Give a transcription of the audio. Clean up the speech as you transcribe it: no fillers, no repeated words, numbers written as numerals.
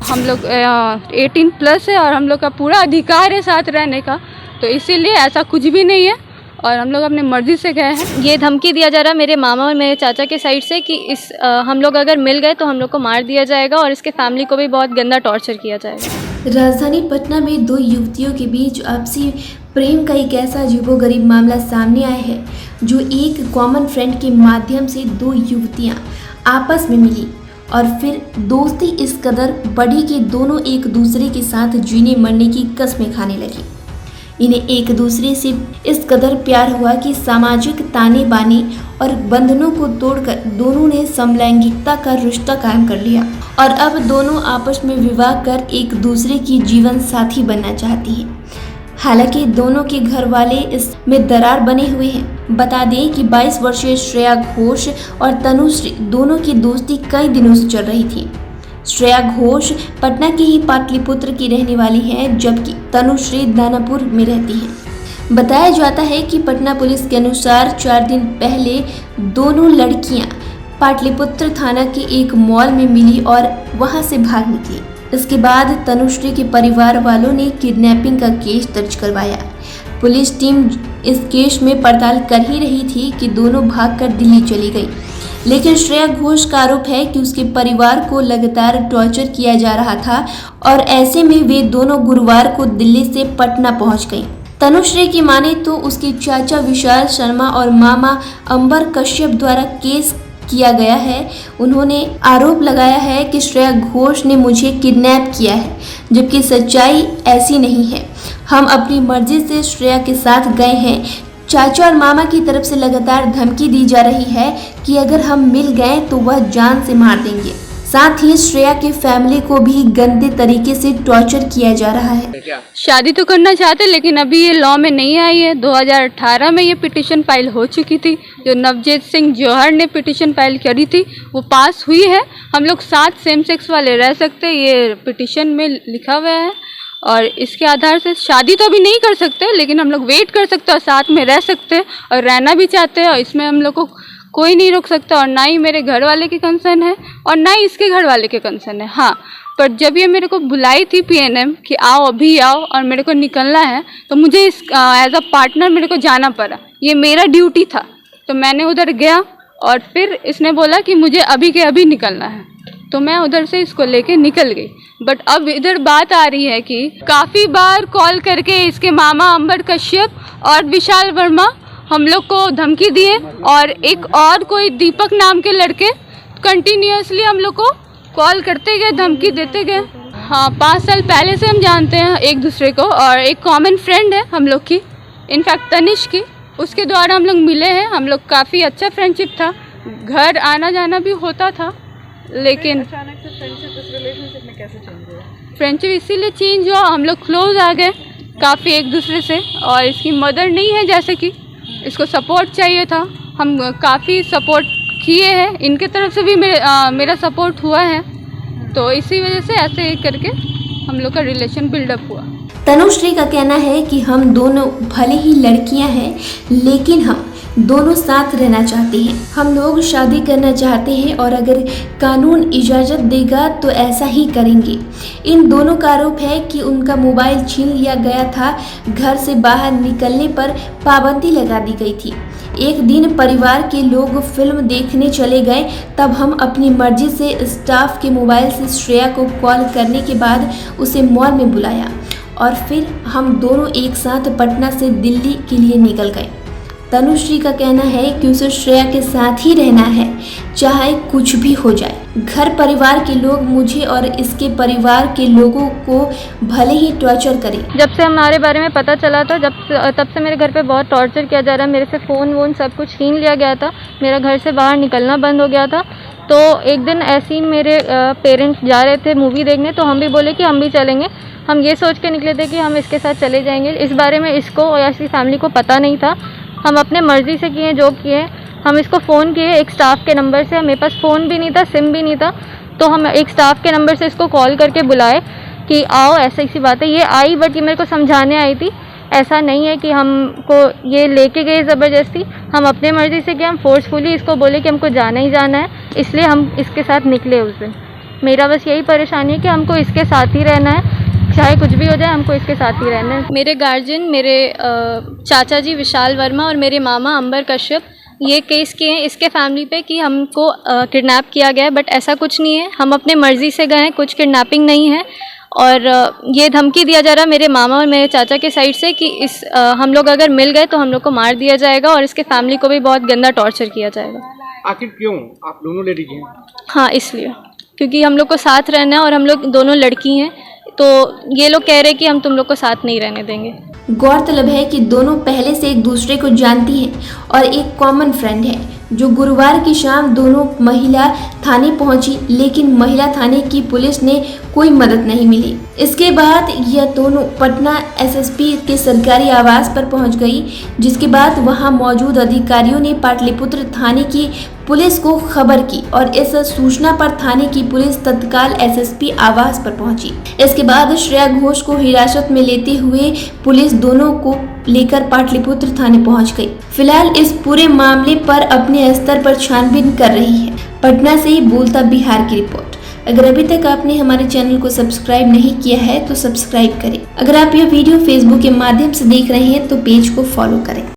हम लोग 18+ है और हम लोग का पूरा अधिकार है साथ रहने का, तो इसीलिए ऐसा कुछ भी नहीं है और हम लोग अपने मर्जी से गए हैं। ये धमकी दिया जा रहा है मेरे मामा और मेरे चाचा के साइड से कि हम लोग अगर मिल गए तो हम लोग को मार दिया जाएगा और इसके फैमिली को भी बहुत गंदा टॉर्चर किया जाएगा। राजधानी पटना में दो युवतियों के बीच आपसी प्रेम का एक ऐसा अजीबोगरीब मामला सामने आया है, जो एक कॉमन फ्रेंड के माध्यम से दो युवतियां आपस में मिली और फिर दोस्ती इस कदर बढ़ी कि दोनों एक दूसरे के साथ जीने मरने की कस्में खाने लगी। इन्हें एक दूसरे से इस कदर प्यार हुआ कि सामाजिक ताने बाने और बंधनों को तोड़कर दोनों ने समलैंगिकता का रिश्ता कायम कर लिया और अब दोनों आपस में विवाह कर एक दूसरे की जीवन साथी बनना चाहती हैं। हालांकि दोनों के घर वाले इसमें दरार बने हुए हैं। बता दें कि 22 वर्षीय श्रेया घोष और तनुश्री दोनों की दोस्ती कई दिनों से चल रही थी। श्रेया घोष पटना के ही पाटलिपुत्र की रहने वाली है, जबकि तनुश्री दानापुर में रहती है। बताया जाता है कि पटना पुलिस के अनुसार 4 दिन पहले दोनों लड़कियां पाटलिपुत्र थाना के एक मॉल में मिली और वहां से भाग निकली। इसके बाद तनुश्री के परिवार वालों ने किडनैपिंग का केस दर्ज करवाया। पुलिस टीम इस केस में पड़ताल कर ही रही थी कि दोनों भागकर दिल्ली चली गई, लेकिन श्रेया घोष का आरोप है कि उसके परिवार को लगातार टॉर्चर किया जा रहा था और ऐसे में वे दोनों गुरुवार को दिल्ली से पटना पहुंच गईं। तनुश्री की माने तो उसके चाचा विशाल शर्मा और मामा अंबर कश्यप द्वारा केस किया गया है। उन्होंने आरोप लगाया है कि श्रेया घोष ने मुझे किडनैप किया है, जबकि सच्चाई ऐसी नहीं है। हम अपनी मर्जी से श्रेया के साथ गए हैं। चाचा और मामा की तरफ से लगातार धमकी दी जा रही है कि अगर हम मिल गए तो वह जान से मार देंगे। साथ ही श्रेया के फैमिली को भी गंदे तरीके से टॉर्चर किया जा रहा है। शादी तो करना चाहते लेकिन अभी ये लॉ में नहीं आई है। 2018 में ये पिटीशन फाइल हो चुकी थी, जो नवजीत सिंह जौहर ने पिटीशन फाइल करी थी, वो पास हुई है। हम लोग साथ सेम सेक्स वाले रह सकते, ये पिटीशन में लिखा हुआ है और इसके आधार से शादी तो अभी नहीं कर सकते, लेकिन हम लोग वेट कर सकते और साथ में रह सकते और रहना भी चाहते हैं और इसमें हम लोग को कोई नहीं रोक सकता और ना ही मेरे घर वाले के कंसर्न है और ना ही इसके घर वाले के कंसर्न है। हाँ, पर जब ये मेरे को बुलाई थी PNM कि आओ अभी आओ और मेरे को निकलना है, तो मुझे इस एज अ पार्टनर मेरे को जाना पड़ा। ये मेरा ड्यूटी था, तो मैंने उधर गया और फिर इसने बोला कि मुझे अभी के अभी निकलना है, तो मैं उधर से इसको लेके निकल गई। बट अब इधर बात आ रही है कि काफ़ी बार कॉल करके इसके मामा अंबर कश्यप और विशाल वर्मा हम लोग को धमकी दिए और एक और कोई दीपक नाम के लड़के कंटिन्यूसली हम लोग को कॉल करते गए, धमकी देते गए। हाँ, 5 साल पहले से हम जानते हैं एक दूसरे को और एक कॉमन फ्रेंड है हम लोग की, इनफैक्ट तनिष की, उसके द्वारा हम लोग मिले हैं। हम लोग काफ़ी अच्छा फ्रेंडशिप था, घर आना जाना भी होता था, लेकिन अचानक से फ्रेंडशिप इस रिलेशनशिप में कैसे चेंज हुआ? फ्रेंडशिप इसीलिए चेंज हुआ, हम लोग क्लोज आ गए काफ़ी एक दूसरे से। और इसकी मदर नहीं है, जैसे कि इसको सपोर्ट चाहिए था, हम काफ़ी सपोर्ट किए हैं, इनके तरफ से भी मेरा सपोर्ट हुआ है, तो इसी वजह से ऐसे करके हम लोग का रिलेशन बिल्डअप हुआ। तनुश्री का कहना है कि हम दोनों भले ही लड़कियां हैं, लेकिन हम दोनों साथ रहना चाहते हैं। हम लोग शादी करना चाहते हैं और अगर कानून इजाज़त देगा तो ऐसा ही करेंगे। इन दोनों का आरोप है कि उनका मोबाइल छीन लिया गया था। घर से बाहर निकलने पर पाबंदी लगा दी गई थी। एक दिन परिवार के लोग फिल्म देखने चले गए, तब हम अपनी मर्जी से स्टाफ के मोबाइल से श्रेया को कॉल करने के बाद उसे मॉल में बुलाया और फिर हम दोनों एक साथ पटना से दिल्ली के लिए निकल गए। तनुश्री का कहना है कि उसे श्रेया के साथ ही रहना है, चाहे कुछ भी हो जाए। घर परिवार के लोग मुझे और इसके परिवार के लोगों को भले ही टॉर्चर करें। जब से हमारे बारे में पता चला था, तब से मेरे घर पे बहुत टॉर्चर किया जा रहा है। मेरे से फ़ोन वोन सब कुछ छीन लिया गया था, मेरा घर से बाहर निकलना बंद हो गया था। तो एक दिन ऐसे ही मेरे पेरेंट्स जा रहे थे मूवी देखने, तो हम भी बोले कि हम भी चलेंगे। हम ये सोच के निकले थे कि हम इसके साथ चले जाएंगे। इस बारे में इसको और इसकी फैमिली को पता नहीं था। हम अपने मर्ज़ी से किए जो किए। हम इसको फ़ोन किए एक स्टाफ के नंबर से, मेरे पास फ़ोन भी नहीं था, सिम भी नहीं था, तो हम एक स्टाफ के नंबर से इसको कॉल करके बुलाए कि आओ, ऐसी ऐसी बात है। ये आई, बट ये मेरे को समझाने आई थी। ऐसा नहीं है कि हमको ये लेके गए ज़बरदस्ती, हम अपने मर्ज़ी से किए। हम फोर्सफुली इसको बोले कि हमको जाना ही जाना है, इसलिए हम इसके साथ निकले उस दिन। मेरा बस यही परेशानी है कि हमको इसके साथ ही रहना है, चाहे कुछ भी हो जाए हमको इसके साथ ही रहना है। मेरे गार्जियन मेरे चाचा जी विशाल वर्मा और मेरे मामा अंबर कश्यप ये केस किए हैं इसके फैमिली पे कि हमको किडनैप किया गया है, बट ऐसा कुछ नहीं है। हम अपने मर्ज़ी से गए हैं, कुछ किडनैपिंग नहीं है। और ये धमकी दिया जा रहा है मेरे मामा और मेरे चाचा के साइड से कि हम लोग अगर मिल गए तो हम लोग को मार दिया जाएगा और इसके फैमिली को भी बहुत गंदा टॉर्चर किया जाएगा। आखिर क्यों आप दोनों लेडीज हैं? हाँ, इसलिए क्योंकि हम लोग को साथ रहना है और हम लोग दोनों लड़की हैं, तो ये लोग कह रहे हैं कि हम तुम लोग को साथ नहीं रहने देंगे। गौरतलब है कि दोनों पहले से एक दूसरे को जानती हैं और एक कॉमन फ्रेंड है। जो गुरुवार की शाम दोनों महिला थाने पहुंची, लेकिन महिला थाने की पुलिस ने कोई मदद नहीं मिली। इसके बाद यह दोनों पटना एसएसपी के सरकारी आवास पर पहुंच गई, जिसके बाद वहां मौजूद अधिकारियों ने पाटलिपुत्र थाने की पुलिस को खबर की और इस सूचना पर थाने की पुलिस तत्काल एसएसपी आवास पर पहुंची। इसके बाद श्रेया घोष को हिरासत में लेते हुए पुलिस दोनों को लेकर पाटलिपुत्र थाने पहुंच गई। फिलहाल इस पूरे मामले पर अपने स्तर पर छानबीन कर रही है। पटना से बोलता बिहार की रिपोर्ट। अगर अभी तक आपने हमारे चैनल को सब्सक्राइब नहीं किया है तो सब्सक्राइब करें। अगर आप यह वीडियो फेसबुक के माध्यम से देख रहे हैं तो पेज को फॉलो करें।